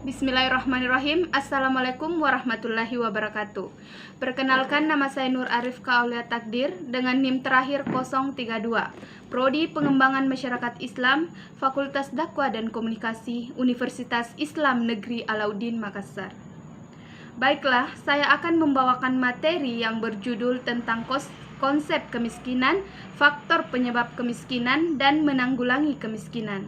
Bismillahirrahmanirrahim. Assalamualaikum warahmatullahi wabarakatuh. Perkenalkan, nama saya Nur Arif Kaulia Takdir dengan NIM terakhir 032, Prodi Pengembangan Masyarakat Islam, Fakultas Dakwah dan Komunikasi, Universitas Islam Negeri Alauddin Makassar. Baiklah, saya akan membawakan materi yang berjudul tentang konsep kemiskinan, faktor penyebab kemiskinan, dan menanggulangi kemiskinan.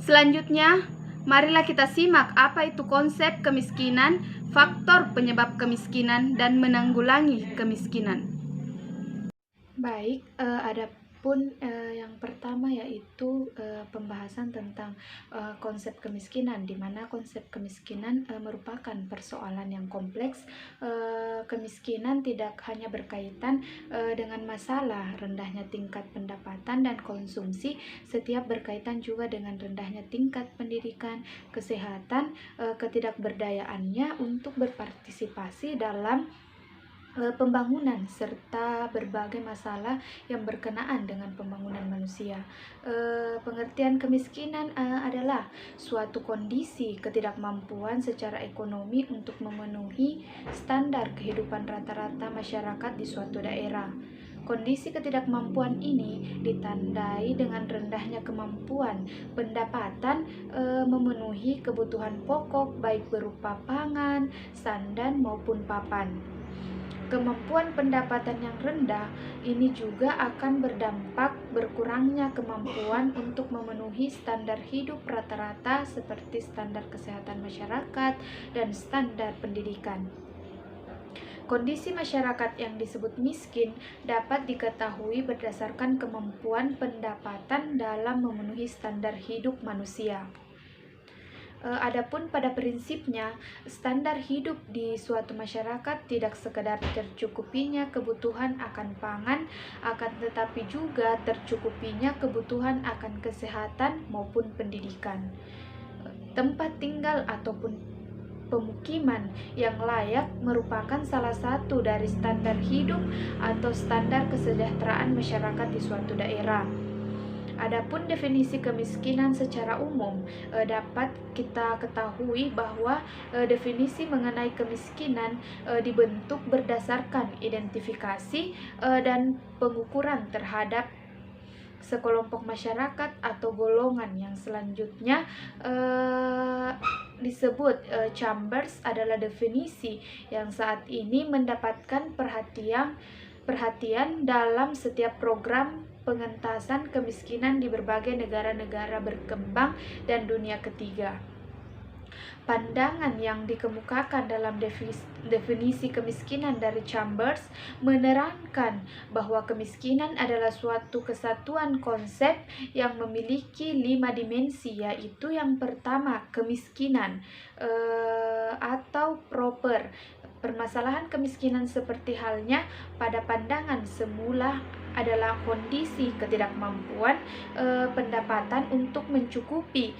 Selanjutnya, marilah kita simak apa itu konsep kemiskinan, faktor penyebab kemiskinan, dan menanggulangi kemiskinan. Baik, adapun yang pertama yaitu pembahasan tentang konsep kemiskinan, di mana konsep kemiskinan merupakan persoalan yang kompleks. Kemiskinan tidak hanya berkaitan dengan masalah rendahnya tingkat pendapatan dan konsumsi, setiap berkaitan juga dengan rendahnya tingkat pendidikan, kesehatan, ketidakberdayaannya untuk berpartisipasi dalam pembangunan, serta berbagai masalah yang berkenaan dengan pembangunan manusia. Pengertian kemiskinan adalah suatu kondisi ketidakmampuan secara ekonomi untuk memenuhi standar kehidupan rata-rata masyarakat di suatu daerah. Kondisi ketidakmampuan ini ditandai dengan rendahnya kemampuan pendapatan memenuhi kebutuhan pokok baik berupa pangan, sandan maupun papan. Kemampuan pendapatan yang rendah ini juga akan berdampak berkurangnya kemampuan untuk memenuhi standar hidup rata-rata seperti standar kesehatan masyarakat dan standar pendidikan. Kondisi masyarakat yang disebut miskin dapat diketahui berdasarkan kemampuan pendapatan dalam memenuhi standar hidup manusia. Adapun pada prinsipnya, standar hidup di suatu masyarakat tidak sekedar tercukupinya kebutuhan akan pangan, akan tetapi juga tercukupinya kebutuhan akan kesehatan maupun pendidikan. Tempat tinggal ataupun pemukiman yang layak merupakan salah satu dari standar hidup atau standar kesejahteraan masyarakat di suatu daerah. Adapun definisi kemiskinan secara umum, dapat kita ketahui bahwa definisi mengenai kemiskinan dibentuk berdasarkan identifikasi dan pengukuran terhadap sekelompok masyarakat atau golongan yang selanjutnya disebut Chambers adalah definisi yang saat ini mendapatkan perhatian dalam setiap program pengentasan kemiskinan di berbagai negara-negara berkembang dan dunia ketiga. Pandangan yang dikemukakan dalam definisi kemiskinan dari Chambers menerangkan bahwa kemiskinan adalah suatu kesatuan konsep yang memiliki 5 dimensi, yaitu yang pertama kemiskinan atau proper. Permasalahan kemiskinan seperti halnya pada pandangan semula adalah kondisi ketidakmampuan pendapatan untuk mencukupi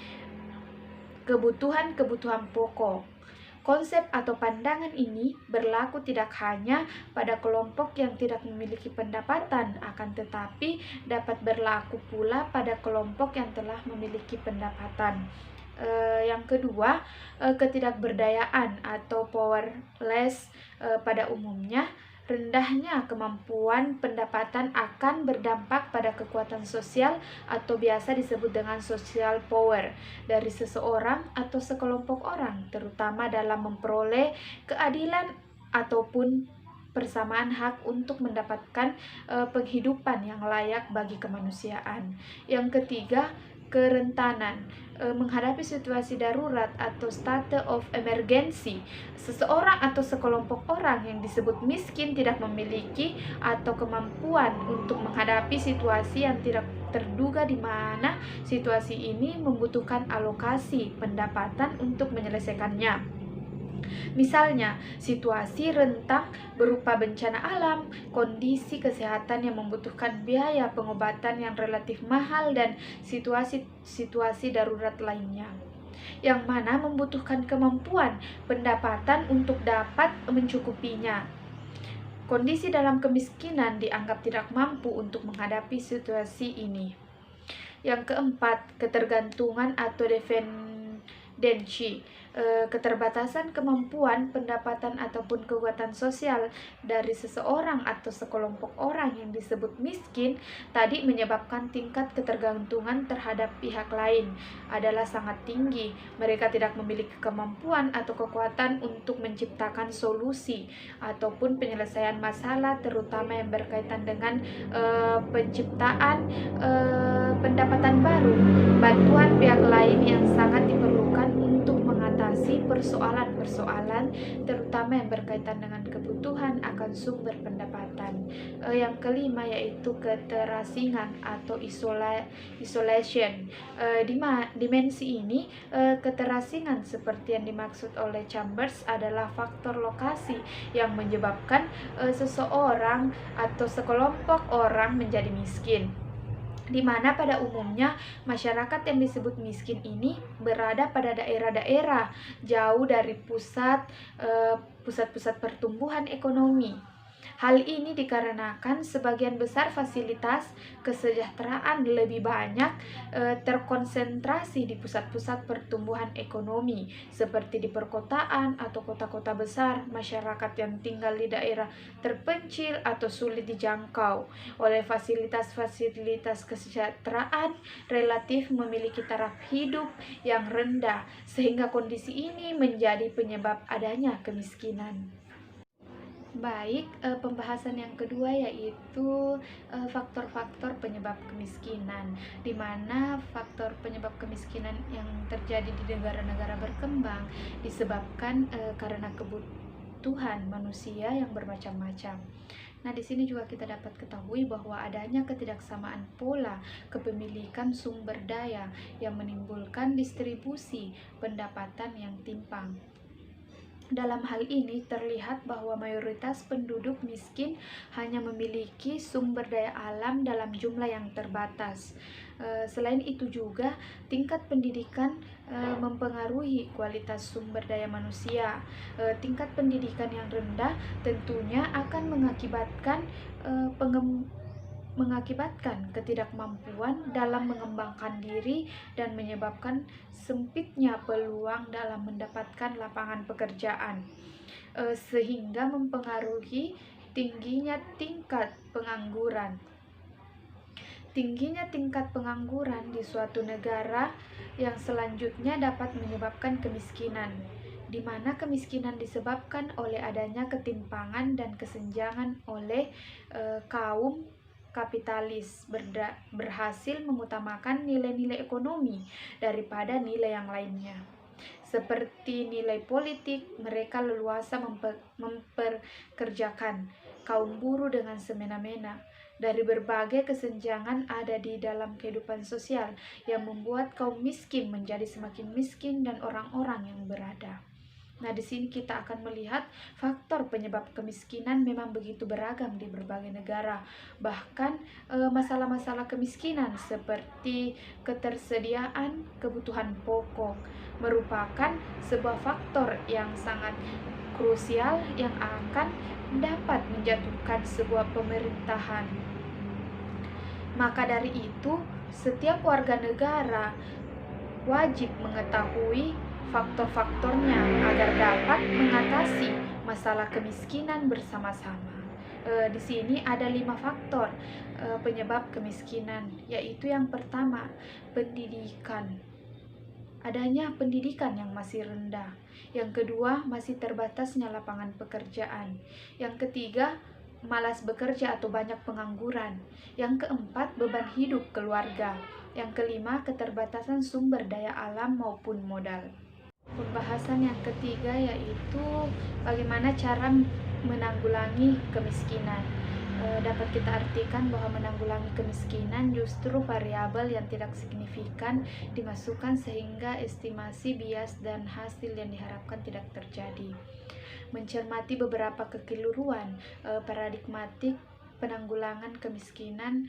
kebutuhan-kebutuhan pokok. Konsep atau pandangan ini berlaku tidak hanya pada kelompok yang tidak memiliki pendapatan, akan tetapi dapat berlaku pula pada kelompok yang telah memiliki pendapatan. Yang kedua, ketidakberdayaan atau powerless. Pada umumnya, rendahnya kemampuan pendapatan akan berdampak pada kekuatan sosial atau biasa disebut dengan social power dari seseorang atau sekelompok orang, terutama dalam memperoleh keadilan ataupun persamaan hak untuk mendapatkan penghidupan yang layak bagi kemanusiaan. Yang ketiga, kerentanan menghadapi situasi darurat atau state of emergency. Seseorang atau sekelompok orang yang disebut miskin tidak memiliki atau kemampuan untuk menghadapi situasi yang tidak terduga, di mana situasi ini membutuhkan alokasi pendapatan untuk menyelesaikannya. Misalnya, situasi rentang berupa bencana alam, kondisi kesehatan yang membutuhkan biaya pengobatan yang relatif mahal, dan situasi darurat lainnya, yang mana membutuhkan kemampuan pendapatan untuk dapat mencukupinya. Kondisi dalam kemiskinan dianggap tidak mampu untuk menghadapi situasi ini. Yang keempat, ketergantungan atau Denci, keterbatasan kemampuan, pendapatan ataupun kekuatan sosial dari seseorang atau sekelompok orang yang disebut miskin tadi menyebabkan tingkat ketergantungan terhadap pihak lain adalah sangat tinggi. Mereka tidak memiliki kemampuan atau kekuatan untuk menciptakan solusi ataupun penyelesaian masalah, terutama yang berkaitan dengan penciptaan pendapatan baru, bantuan pihak lain yang sangat diperlukan untuk mengatasi persoalan-persoalan terutama yang berkaitan dengan kebutuhan akan sumber pendapatan. Yang kelima yaitu keterasingan atau isolation. Dimensi ini, keterasingan seperti yang dimaksud oleh Chambers adalah faktor lokasi yang menyebabkan seseorang atau sekelompok orang menjadi miskin, di mana pada umumnya masyarakat yang disebut miskin ini berada pada daerah-daerah jauh dari pusat-pusat pertumbuhan ekonomi. Hal ini dikarenakan sebagian besar fasilitas kesejahteraan lebih banyak terkonsentrasi di pusat-pusat pertumbuhan ekonomi seperti di perkotaan atau kota-kota besar. Masyarakat yang tinggal di daerah terpencil atau sulit dijangkau oleh fasilitas-fasilitas kesejahteraan relatif memiliki taraf hidup yang rendah, sehingga kondisi ini menjadi penyebab adanya kemiskinan. Baik, pembahasan yang kedua yaitu faktor-faktor penyebab kemiskinan, di mana faktor penyebab kemiskinan yang terjadi di negara-negara berkembang disebabkan karena kebutuhan manusia yang bermacam-macam. Nah, di sini juga kita dapat ketahui bahwa adanya ketidaksamaan pola kepemilikan sumber daya yang menimbulkan distribusi pendapatan yang timpang. Dalam hal ini terlihat bahwa mayoritas penduduk miskin hanya memiliki sumber daya alam dalam jumlah yang terbatas. Selain itu juga tingkat pendidikan mempengaruhi kualitas sumber daya manusia. Tingkat pendidikan yang rendah tentunya akan mengakibatkan ketidakmampuan dalam mengembangkan diri dan menyebabkan sempitnya peluang dalam mendapatkan lapangan pekerjaan, sehingga mempengaruhi tingginya tingkat pengangguran. Tingginya tingkat pengangguran di suatu negara yang selanjutnya dapat menyebabkan kemiskinan, di mana kemiskinan disebabkan oleh adanya ketimpangan dan kesenjangan oleh kaum kapitalis berhasil mengutamakan nilai-nilai ekonomi daripada nilai yang lainnya. Seperti nilai politik, mereka leluasa memperkerjakan kaum buruh dengan semena-mena. Dari berbagai kesenjangan ada di dalam kehidupan sosial yang membuat kaum miskin menjadi semakin miskin dan orang-orang yang berada. Nah, di sini kita akan melihat faktor penyebab kemiskinan memang begitu beragam di berbagai negara. Bahkan masalah-masalah kemiskinan seperti ketersediaan kebutuhan pokok merupakan sebuah faktor yang sangat krusial yang akan dapat menjatuhkan sebuah pemerintahan. Maka dari itu, setiap warga negara wajib mengetahui faktor-faktornya agar dapat mengatasi masalah kemiskinan bersama-sama. Di sini ada 5 faktor penyebab kemiskinan, yaitu yang pertama, pendidikan. Adanya pendidikan yang masih rendah. Yang kedua, masih terbatasnya lapangan pekerjaan. Yang ketiga, malas bekerja atau banyak pengangguran. Yang keempat, beban hidup keluarga. Yang kelima, keterbatasan sumber daya alam maupun modal. Pembahasan yang ketiga yaitu bagaimana cara menanggulangi kemiskinan. Dapat kita artikan bahwa menanggulangi kemiskinan justru variabel yang tidak signifikan dimasukkan sehingga estimasi bias dan hasil yang diharapkan tidak terjadi. Mencermati beberapa kekeliruan paradigmatik penanggulangan kemiskinan,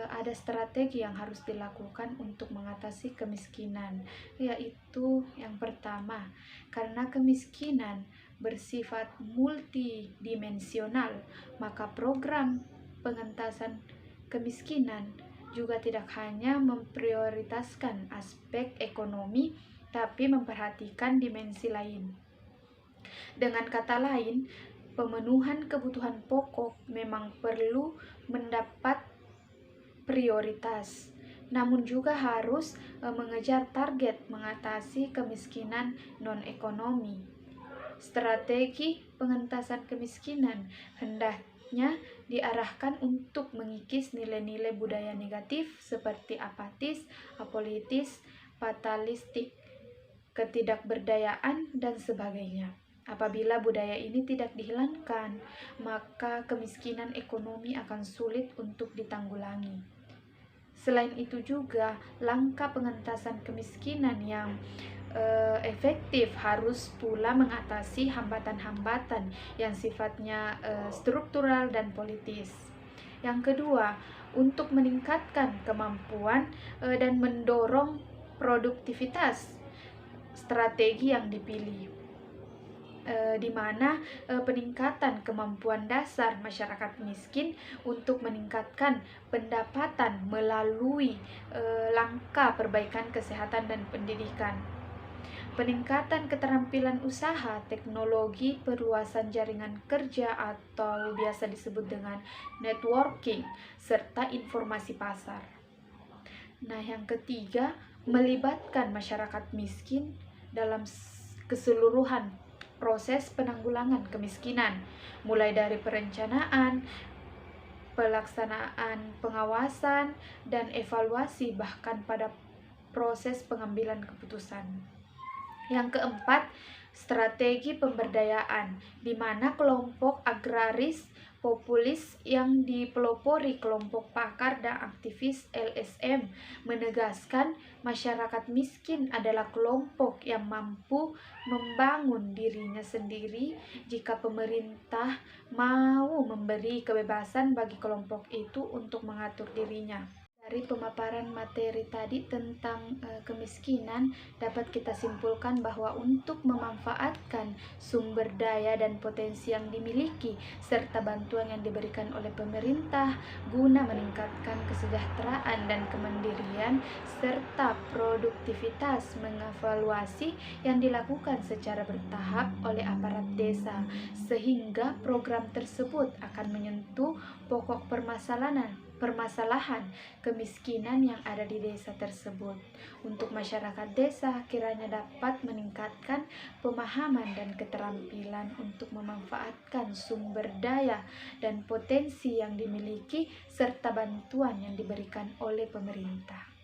ada strategi yang harus dilakukan untuk mengatasi kemiskinan, yaitu yang pertama, karena kemiskinan bersifat multidimensional, maka program pengentasan kemiskinan juga tidak hanya memprioritaskan aspek ekonomi, tapi memperhatikan dimensi lain. Dengan kata lain, pemenuhan kebutuhan pokok memang perlu mendapat prioritas, namun juga harus mengejar target mengatasi kemiskinan non-ekonomi. Strategi pengentasan kemiskinan hendaknya diarahkan untuk mengikis nilai-nilai budaya negatif seperti apatis, apolitis, fatalistik, ketidakberdayaan, dan sebagainya. Apabila budaya ini tidak dihilangkan, maka kemiskinan ekonomi akan sulit untuk ditanggulangi. Selain itu juga, langkah pengentasan kemiskinan yang efektif harus pula mengatasi hambatan-hambatan yang sifatnya struktural dan politis. Yang kedua, untuk meningkatkan kemampuan dan mendorong produktivitas, strategi yang dipilih di mana peningkatan kemampuan dasar masyarakat miskin untuk meningkatkan pendapatan melalui langkah perbaikan kesehatan dan pendidikan, peningkatan keterampilan usaha, teknologi, perluasan jaringan kerja atau biasa disebut dengan networking, serta informasi pasar. Nah, yang ketiga, melibatkan masyarakat miskin dalam keseluruhan proses penanggulangan kemiskinan, mulai dari perencanaan, pelaksanaan, pengawasan, dan evaluasi, bahkan pada proses pengambilan keputusan. Yang keempat, strategi pemberdayaan, di mana kelompok agraris populis yang dipelopori kelompok pakar dan aktivis LSM menegaskan masyarakat miskin adalah kelompok yang mampu membangun dirinya sendiri jika pemerintah mau memberi kebebasan bagi kelompok itu untuk mengatur dirinya. Dari pemaparan materi tadi tentang kemiskinan, dapat kita simpulkan bahwa untuk memanfaatkan sumber daya dan potensi yang dimiliki serta bantuan yang diberikan oleh pemerintah guna meningkatkan kesejahteraan dan kemandirian serta produktivitas, mengevaluasi yang dilakukan secara bertahap oleh aparat desa, sehingga program tersebut akan menyentuh pokok permasalahan kemiskinan yang ada di desa tersebut. Untuk masyarakat desa, kiranya dapat meningkatkan pemahaman dan keterampilan untuk memanfaatkan sumber daya dan potensi yang dimiliki serta bantuan yang diberikan oleh pemerintah.